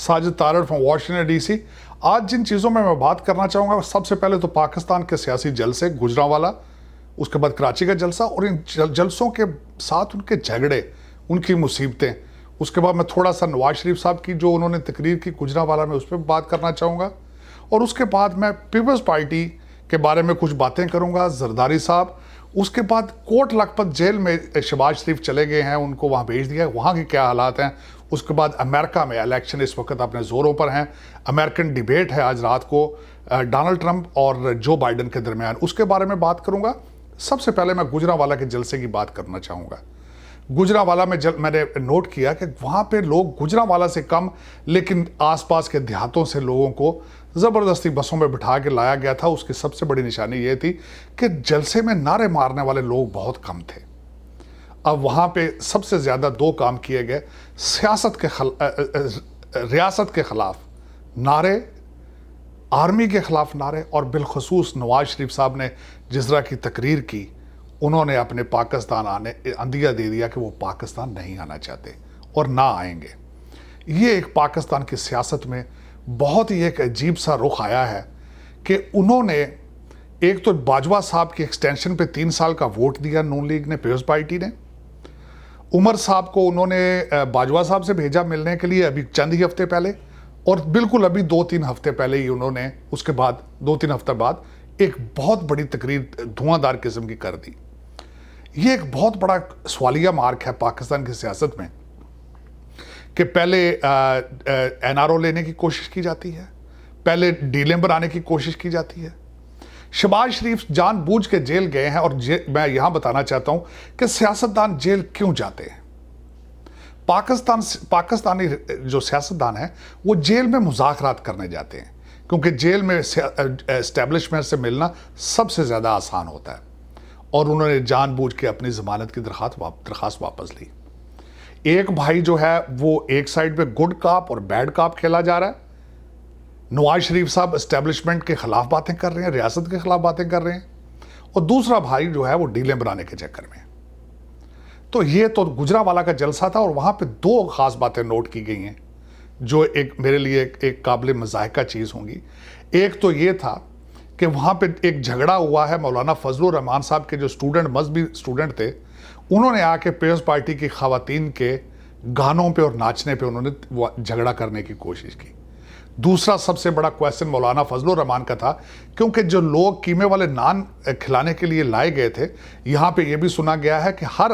Sajid Tarar from Washington DC. आज जिन चीज़ों में मैं बात करना चाहूँगा, सबसे पहले तो पाकिस्तान के सियासी जलसे, गुजरांवाला, उसके बाद कराची का जलसा और इन जलसों के साथ उनके झगड़े, उनकी मुसीबतें। उसके बाद मैं थोड़ा सा नवाज शरीफ साहब की जो उन्होंने तकरीर की गुजरांवाला में, उस पर बात करना चाहूँगा। और उसके बाद मैं पीपल्स पार्टी के बारे में कुछ बातें करूँगा, जरदारी साहब। उसके बाद कोट लखपत जेल में शहबाज शरीफ चले गए हैं, उनको वहाँ भेज दिया, वहाँ के क्या हालात हैं। उसके बाद अमेरिका में इलेक्शन इस वक्त अपने ज़ोरों पर हैं। अमेरिकन डिबेट है आज रात को डोनाल्ड ट्रंप और जो बाइडन के दरमियान, उसके बारे में बात करूँगा। सबसे पहले मैं गुजरांवाला के जलसे की बात करना चाहूँगा। गुजरांवाला में मैंने नोट किया कि वहाँ पे लोग गुजरांवाला से कम, लेकिन आसपास के देहातों से लोगों को ज़बरदस्ती बसों में बिठा के लाया गया था। उसकी सबसे बड़ी निशानी ये थी कि जलसे में नारे मारने वाले लोग बहुत कम थे। अब वहाँ पे सबसे ज़्यादा दो काम किए गए, रियासत के ख़िलाफ़ नारे, आर्मी के ख़िलाफ़ नारे, और बिलखसूस नवाज शरीफ साहब ने जिस तरह की तकरीर की, उन्होंने अपने पाकिस्तान आने अंदिया दे दिया कि वो पाकिस्तान नहीं आना चाहते और ना आएंगे। ये एक पाकिस्तान की सियासत में बहुत ही एक अजीब सा रुख आया है कि उन्होंने एक तो बाजवा साहब की एक्सटेंशन पे 3 साल का वोट दिया नून लीग ने, पीपल्स पार्टी ने। उमर साहब को उन्होंने बाजवा साहब से भेजा मिलने के लिए अभी चंद ही हफ्ते पहले, और बिल्कुल अभी 2-3 हफ्ते पहले ही उन्होंने उसके बाद 2-3 हफ्ते बाद एक बहुत बड़ी तकरीर धुआंधार किस्म की कर दी। ये एक बहुत बड़ा सवालिया मार्क है पाकिस्तान की सियासत में कि पहले एनआरओ लेने की कोशिश की जाती है, पहले डीलें बनाने की कोशिश की जाती है। शहबाज शरीफ जानबूझ के जेल गए हैं, और मैं यहां बताना चाहता हूं कि सियासतदान जेल क्यों जाते हैं। पाकिस्तानी जो सियासतदान है वो जेल में मुज़ाकरात करने जाते हैं, क्योंकि जेल में एस्टेब्लिशमेंट से मिलना सबसे ज़्यादा आसान होता है। और उन्होंने जानबूझ के अपनी ज़मानत की दरख्वास्त वापस ली। एक भाई जो है वो एक साइड पे गुड काप और बैड काप खेला जा रहा है। नवाज शरीफ साहब एस्टेब्लिशमेंट के खिलाफ बातें कर रहे हैं, रियासत के खिलाफ बातें कर रहे हैं, और दूसरा भाई जो है वो डीलें बनाने के चक्कर में। तो ये तो गुजरांवाला का जलसा था, और वहाँ पे 2 ख़ास बातें नोट की गई हैं जो एक मेरे लिए एक काबिल मज़ाहिका चीज़ होंगी। एक तो ये था कि वहाँ पे एक झगड़ा हुआ है, मौलाना फजलुर रहमान साहब के जो मजहबी स्टूडेंट थे, उन्होंने आके पीपल्स पार्टी की ख़वातीन के गानों पे और नाचने पे उन्होंने झगड़ा करने की कोशिश की। दूसरा सबसे बड़ा क्वेश्चन मौलाना फजलुर रहमान का था, क्योंकि जो लोग कीमे वाले नान खिलाने के लिए लाए गए थे, यहाँ पे ये भी सुना गया है कि हर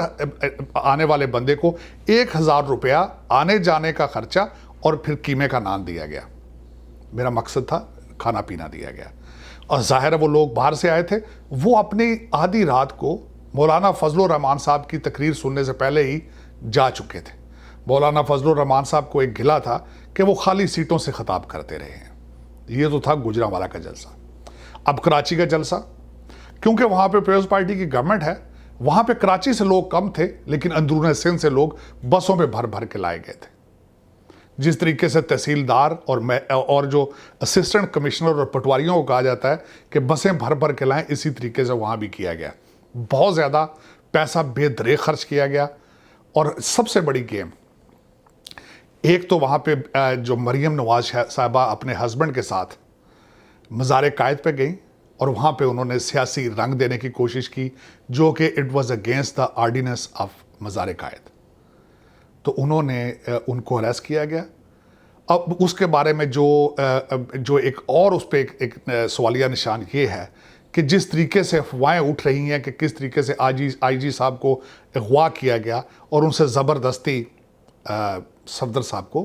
आने वाले बंदे को 1000 रुपया आने जाने का खर्चा और फिर कीमे का नान दिया गया। मेरा मकसद था खाना पीना दिया गया, और जाहिर है वो लोग बाहर से आए थे। वो अपनी आधी रात को मौलाना फजलुर रहमान साहब की तकरीर सुनने से पहले ही जा चुके थे। मौलाना फजलुर रहमान साहब को एक गिला था कि वो खाली सीटों से खिताब करते रहे हैं। ये तो था गुजरांवाला का जलसा। अब कराची का जलसा, क्योंकि वहाँ पे पीपल्स पार्टी की गवर्नमेंट है, वहाँ पे कराची से लोग कम थे, लेकिन अंदरूनी सिंध से लोग बसों पे भर भर के लाए गए थे। जिस तरीके से तहसीलदार और जो असिस्टेंट कमिश्नर और पटवारियों को कहा जाता है कि बसें भर भर के लाएं, इसी तरीके से वहाँ भी किया गया। बहुत ज़्यादा पैसा बेदरे खर्च किया गया। और सबसे बड़ी गेम, एक तो वहाँ पे जो मरियम नवाज साहिबा अपने हस्बैंड के साथ मज़ार कायद पे गई, और वहाँ पे उन्होंने सियासी रंग देने की कोशिश की, जो कि it was against the ordinance of मज़ार कायद। तो उन्होंने उनको अरेस्ट किया गया। अब उसके बारे में जो एक और उस पर एक सवालिया निशान ये है कि जिस तरीके से अफवाहें उठ रही हैं कि किस तरीके से आईजी साहब को अगवा किया गया और उनसे ज़बरदस्ती सफदर साहब को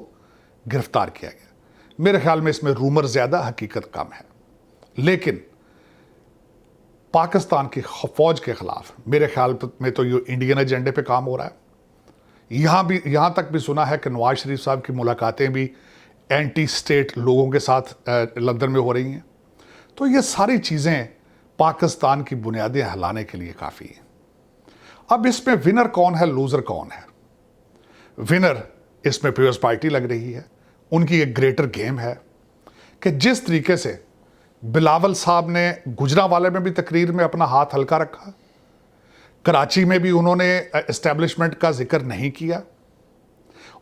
गिरफ्तार किया गया। मेरे ख्याल में इसमें रूमर ज़्यादा, हकीकत कम है। लेकिन पाकिस्तान की फ़ौज के ख़िलाफ़ मेरे ख्याल में तो ये इंडियन एजेंडे पे काम हो रहा है। यहाँ तक भी सुना है कि नवाज शरीफ साहब की मुलाकातें भी एंटी स्टेट लोगों के साथ लंदन में हो रही हैं। तो ये सारी चीज़ें पाकिस्तान की बुनियादें हिलाने के लिए काफ़ी हैं। अब इसमें विनर कौन है, लूज़र कौन है? विनर इसमें पीपल्स पार्टी लग रही है। उनकी एक ग्रेटर गेम है कि जिस तरीके से बिलावल साहब ने गुजरांवाले में भी तकरीर में अपना हाथ हल्का रखा, कराची में भी उन्होंने एस्टेब्लिशमेंट का जिक्र नहीं किया,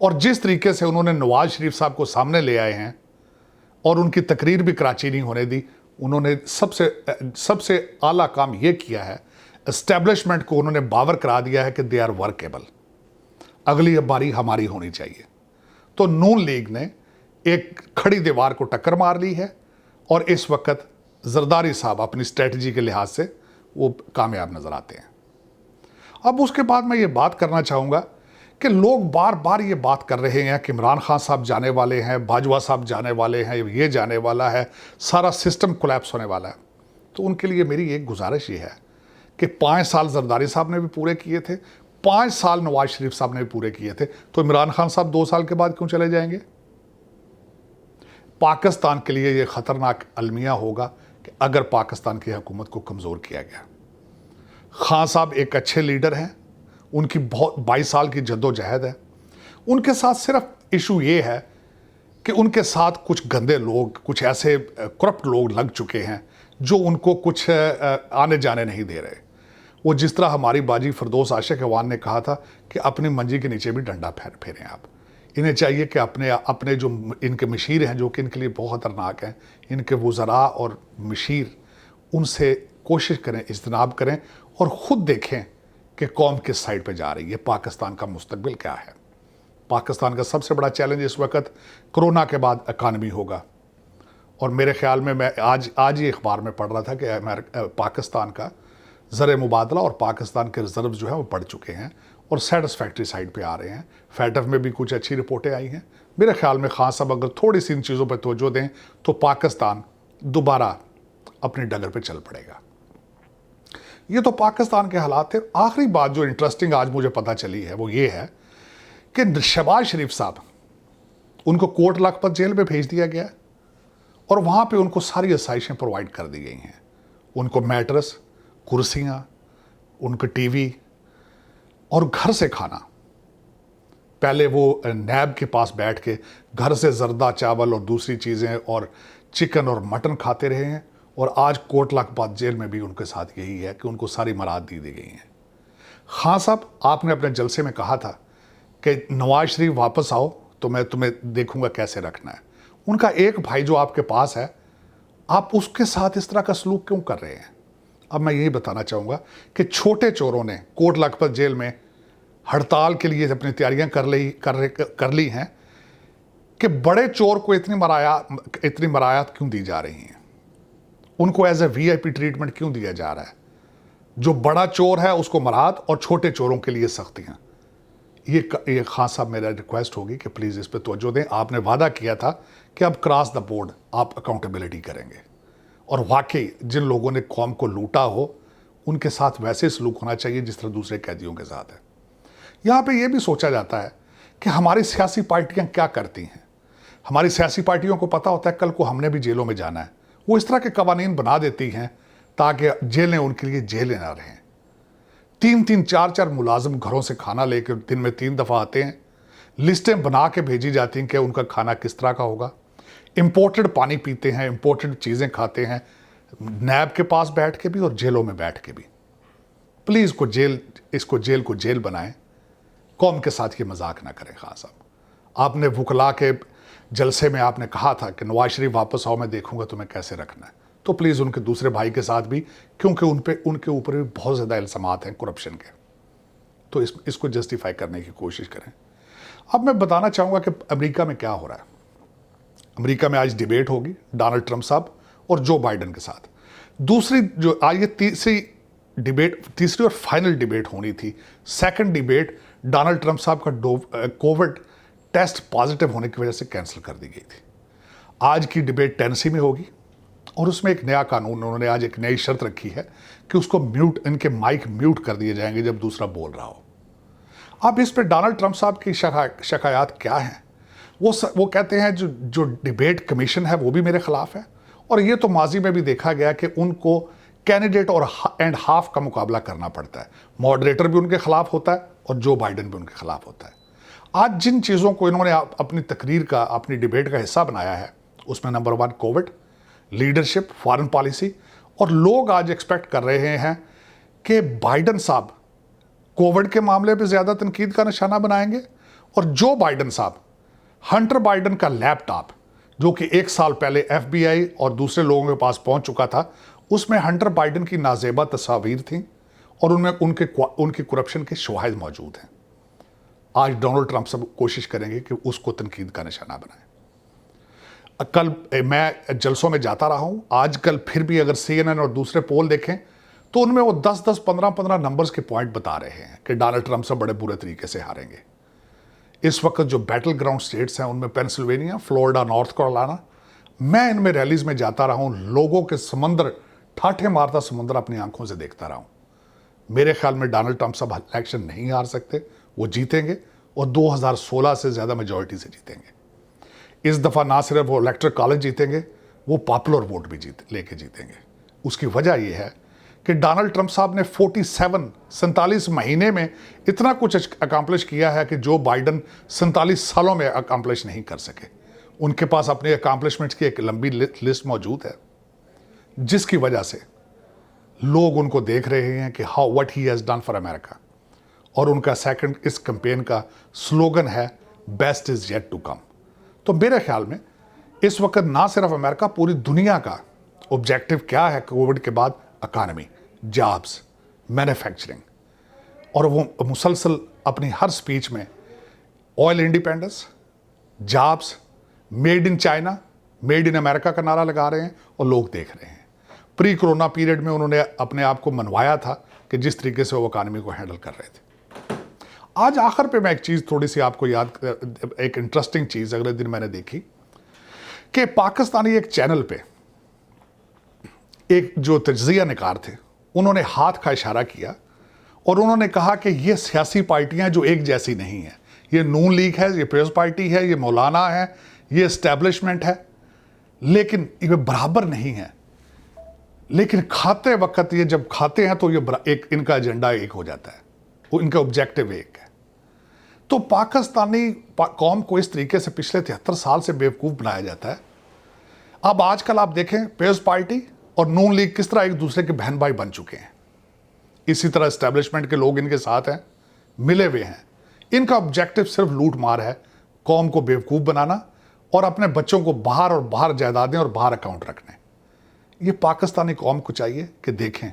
और जिस तरीके से उन्होंने नवाज शरीफ साहब को सामने ले आए हैं और उनकी तकरीर भी कराची नहीं होने दी, उन्होंने सबसे आला काम यह किया है, एस्टेब्लिशमेंट को उन्होंने बावर करा दिया है कि दे आर वर्केबल, अगली बारी हमारी होनी चाहिए। तो नून लीग ने एक खड़ी दीवार को टक्कर मार ली है और इस वक्त जरदारी साहब अपनी स्ट्रेटजी के लिहाज से वो कामयाब नजर आते हैं। अब उसके बाद मैं ये बात करना चाहूँगा कि लोग बार बार ये बात कर रहे हैं कि इमरान खान साहब जाने वाले हैं, बाजवा साहब जाने वाले हैं, ये जाने वाला है, सारा सिस्टम कोलैप्स होने वाला है। तो उनके लिए मेरी एक गुजारिश ये है कि 5 साल जरदारी साहब ने भी पूरे किए थे, 5 साल नवाज शरीफ साहब ने भी पूरे किए थे, तो इमरान खान साहब 2 साल के बाद क्यों चले जाएंगे? पाकिस्तान के लिए ये ख़तरनाक अलमिया होगा कि अगर पाकिस्तान की हुकूमत को कमज़ोर किया गया। खान साहब एक अच्छे लीडर हैं, उनकी बहुत 22 साल की जद्दोजहद है। उनके साथ सिर्फ इशू ये है कि उनके साथ कुछ गंदे लोग, कुछ ऐसे करप्ट लोग लग चुके हैं जो उनको कुछ आने जाने नहीं दे रहे। वो जिस तरह हमारी बाजी फिरदौस आशिक अवान ने कहा था कि अपनी मंजी के नीचे भी डंडा फेरें आप। इन्हें चाहिए कि अपने जो इनके मशीर हैं, जो कि इनके लिए बहुत खतरनाक हैं, इनके वज़रा और मशीर, उनसे कोशिश करें, इज्तनाब करें और ख़ुद देखें कि कौम किस साइड पे जा रही है, पाकिस्तान का मुस्तकबिल क्या है। पाकिस्तान का सबसे बड़ा चैलेंज इस वक्त कोरोना के बाद इकानमी होगा। और मेरे ख्याल में मैं आज ही अखबार में पढ़ रहा था कि पाकिस्तान का ज़र मुबादला और पाकिस्तान के रिजर्व जो है वो बढ़ चुके हैं और सेटिस्फैक्ट्री साइड पे आ रहे हैं। फैटफ में भी कुछ अच्छी रिपोर्टें आई हैं। मेरे ख्याल में खान साहब अगर थोड़ी सी इन चीज़ों पर तवज्जो दें तो पाकिस्तान दोबारा अपनी डगर पे चल पड़ेगा। ये तो पाकिस्तान के हालात थे। आखिरी बात जो इंटरेस्टिंग आज मुझे पता चली है वो ये है कि शहबाज शरीफ साहब, उनको कोट लखपत जेल में भेज दिया गया और वहाँ पे उनको सारी आसाइशें प्रोवाइड कर दी गई हैं। उनको मैट्रेस, कुर्सियाँ, उनके टीवी और घर से खाना। पहले वो नैब के पास बैठ के घर से जर्दा चावल और दूसरी चीज़ें और चिकन और मटन खाते रहे हैं और आज कोट लखपत जेल में भी उनके साथ यही है कि उनको सारी मराद दी गई हैं। खान साहब, आपने अपने जलसे में कहा था कि नवाज शरीफ वापस आओ तो मैं तुम्हें देखूंगा कैसे रखना है। उनका एक भाई जो आपके पास है, आप उसके साथ इस तरह का सलूक क्यों कर रहे हैं? अब मैं यही बताना चाहूँगा कि छोटे चोरों ने कोट लखपत जेल में हड़ताल के लिए अपनी तैयारियां कर ली हैं कि बड़े चोर को इतनी मरायात क्यों दी जा रही हैं, उनको एज ए वीआईपी ट्रीटमेंट क्यों दिया जा रहा है। जो बड़ा चोर है उसको मराहत और छोटे चोरों के लिए सख्तियां। ये खान साहब, मेरा रिक्वेस्ट होगी कि प्लीज़ इस पर तवज्जो दें। आपने वादा किया था कि अब क्रॉस द बोर्ड आप अकाउंटेबिलिटी करेंगे और वाकई जिन लोगों ने कौम को लूटा हो उनके साथ वैसे सलूक होना चाहिए जिस तरह दूसरे कैदियों के साथ है। यहाँ पे ये भी सोचा जाता है कि हमारी सियासी पार्टियाँ क्या करती हैं। हमारी सियासी पार्टियों को पता होता है कल को हमने भी जेलों में जाना है। वो इस तरह के कवानीन बना देती हैं ताकि जेलें उनके लिए जेलें ना रहें। 3-3, 4-4 मुलाजिम घरों से खाना लेकर दिन में 3 दफ़ा आते हैं। लिस्टें बना के भेजी जाती हैं कि उनका खाना किस तरह का होगा। इम्पोर्टेड पानी पीते हैं, इम्पोर्टेड चीज़ें खाते हैं, नैब के पास बैठ के भी और जेलों में बैठ के भी। प्लीज़ इसको जेल को जेल बनाएं। कौम के साथ ये मजाक ना करें। खान साहब, आपने वकला के जलसे में आपने कहा था कि नवाज शरीफ वापस आओ, मैं देखूंगा तुम्हें कैसे रखना है। तो प्लीज़ उनके दूसरे भाई के साथ भी, क्योंकि उनके ऊपर भी बहुत ज़्यादा इल्ज़ामात हैं करप्शन के, तो इसको जस्टिफाई करने की कोशिश करें। अब मैं बताना चाहूँगा कि अमेरिका में क्या हो रहा है। अमेरिका में आज डिबेट होगी डोनाल्ड ट्रंप साहब और जो बाइडन के साथ। दूसरी जो आज ये तीसरी और फाइनल डिबेट होनी थी। सेकंड डिबेट डोनाल्ड ट्रंप साहब का कोविड टेस्ट पॉजिटिव होने की वजह से कैंसिल कर दी गई थी। आज की डिबेट टेनेसी में होगी और उसमें एक नया कानून, उन्होंने आज एक नई शर्त रखी है कि उसको इनके माइक म्यूट कर दिए जाएंगे जब दूसरा बोल रहा हो। अब इस पे डोनाल्ड ट्रंप साहब की शिकायत क्या है? वो कहते हैं जो डिबेट कमीशन है वो भी मेरे खिलाफ है, और ये तो माजी में भी देखा गया कि उनको कैंडिडेट और एंड हाफ का मुकाबला करना पड़ता है। मॉडरेटर भी उनके खिलाफ होता है और जो बाइडन भी उनके खिलाफ होता है। आज जिन चीज़ों को इन्होंने अपनी तकरीर का, अपनी डिबेट का हिस्सा बनाया है, उसमें number 1 Covid, leadership, foreign policy, और लोग आज एक्सपेक्ट कर रहे हैं कि बाइडन साहब कोविड के मामले पे ज़्यादा तनकीद का निशाना बनाएंगे और जो बाइडन साहब, हंटर बाइडन का लैपटॉप जो कि 1 साल पहले FBI और दूसरे लोगों के पास पहुंच चुका था, उसमें हंटर बाइडन की नाजेबा तस्वीर थी और उनमें उनकी करप्शन के शवाहिद मौजूद हैं। आज डोनाल्ड ट्रंप सब कोशिश करेंगे कि उसको तनकीद का निशाना बनाएं। कल मैं जलसों में जाता रहा हूं, आजकल फिर भी अगर CNN और दूसरे पोल देखें तो उनमें वो 10-10, 15-15 नंबर्स के पॉइंट बता रहे हैं कि डोनाल्ड ट्रंप से बड़े बुरे तरीके से हारेंगे। इस वक्त जो बैटल ग्राउंड स्टेट्स हैं उनमें पेंसिल्वेनिया, फ्लोरिडा, नॉर्थ कैरोलिना, मैं इनमें रैलीज में जाता रहा हूं, लोगों के समंदर, ठाठे मारता समंदर अपनी आंखों से देखता रहा हूं। मेरे ख्याल में डोनाल्ड ट्रंप साहब इलेक्शन नहीं हार सकते, वो जीतेंगे और 2016 से ज़्यादा मेजॉरिटी से जीतेंगे। इस दफ़ा ना सिर्फ वो इलेक्टरल कॉलेज जीतेंगे, वो पॉपुलर वोट भी लेके जीतेंगे। उसकी वजह यह है कि डोनाल्ड ट्रंप साहब ने 47 महीने में इतना कुछ अकम्पलिश किया है कि जो बाइडन 47 सालों में अकम्पलिश नहीं कर सके। उनके पास अपने अकम्पलिशमेंट्स की एक लंबी लिस्ट मौजूद है, जिसकी वजह से लोग उनको देख रहे हैं कि how what he has done for America. और उनका सेकंड इस कैंपेन का स्लोगन है best is yet to come. तो मेरे ख्याल में इस वक्त ना सिर्फ अमेरिका, पूरी दुनिया का ऑब्जेक्टिव क्या है कोविड के बाद? Economy, jobs, manufacturing. और वो मुसलसल अपनी हर स्पीच में oil independence, jobs, made in China, made in America का नारा लगा रहे हैं और लोग देख रहे हैं। प्री कोरोना पीरियड में उन्होंने अपने आप को मनवाया था कि जिस तरीके से वो इकॉनमी को हैंडल कर रहे थे। आज आखिर पे मैं एक चीज़ थोड़ी सी आपको याद, एक इंटरेस्टिंग चीज़ अगले दिन मैंने देखी कि पाकिस्तानी एक चैनल पे एक जो तज्जिया निकार थे, उन्होंने हाथ का इशारा किया और उन्होंने कहा कि ये सियासी पार्टियां जो एक जैसी नहीं है, ये नून लीग है, ये पीपल्स पार्टी है, ये मौलाना है, ये एस्टेब्लिशमेंट है, लेकिन ये बराबर नहीं है। लेकिन खाते वक्त ये जब खाते हैं तो ये एक इनका एजेंडा एक हो जाता है, वो इनका ऑब्जेक्टिव एक है। तो पाकिस्तानी कौम को इस तरीके से पिछले 73 साल से बेवकूफ़ बनाया जाता है। अब आजकल आप देखें पीपल्स पार्टी और नून लीग किस तरह एक दूसरे के बहन भाई बन चुके हैं। इसी तरह एस्टेब्लिशमेंट के लोग इनके साथ हैं, मिले हुए हैं। इनका ऑब्जेक्टिव सिर्फ लूट मार है, कौम को बेवकूफ़ बनाना और अपने बच्चों को बाहर और बाहर जायदादें और बाहर अकाउंट रखने। ये पाकिस्तानी कौम को चाहिए कि देखें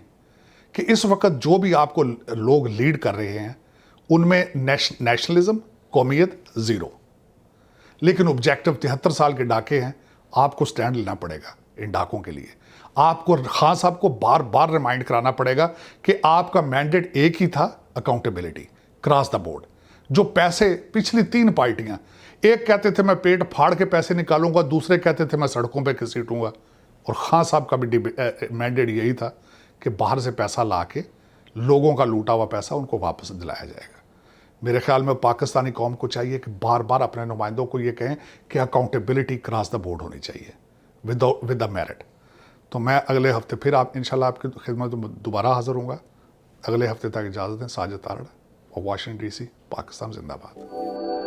कि इस वक्त जो भी आपको लोग लीड कर रहे हैं उनमें नेशनलिज्म, कौमियत ज़ीरो, लेकिन ऑब्जेक्टिव 73 साल के डाके हैं। आपको स्टैंड लेना पड़ेगा इन डाकों के लिए। आपको खान साहब को बार बार रिमाइंड कराना पड़ेगा कि आपका मैंडेट एक ही था, अकाउंटेबिलिटी क्रॉस द बोर्ड। जो पैसे पिछली 3 पार्टियां, एक कहते थे मैं पेट फाड़ के पैसे निकालूंगा, दूसरे कहते थे मैं सड़कों पर घसीटूंगा, और खान साहब का भी मैंडेट यही था कि बाहर से पैसा ला के लोगों का लूटा हुआ पैसा उनको वापस दिलाया जाएगा। मेरे ख्याल में पाकिस्तानी कौम को चाहिए कि बार बार अपने नुमाइंदों को ये कहें कि अकाउंटेबिलिटी क्रॉस द बोर्ड होनी चाहिए विद द मेरिट। तो मैं अगले हफ्ते फिर आप इंशाल्लाह आपकी खिदमत में दोबारा हाजिर हूँगा। अगले हफ्ते तक इजाज़त दें। साजिद तारड़ और वाशिंगटन DC, पाकिस्तान जिंदाबाद।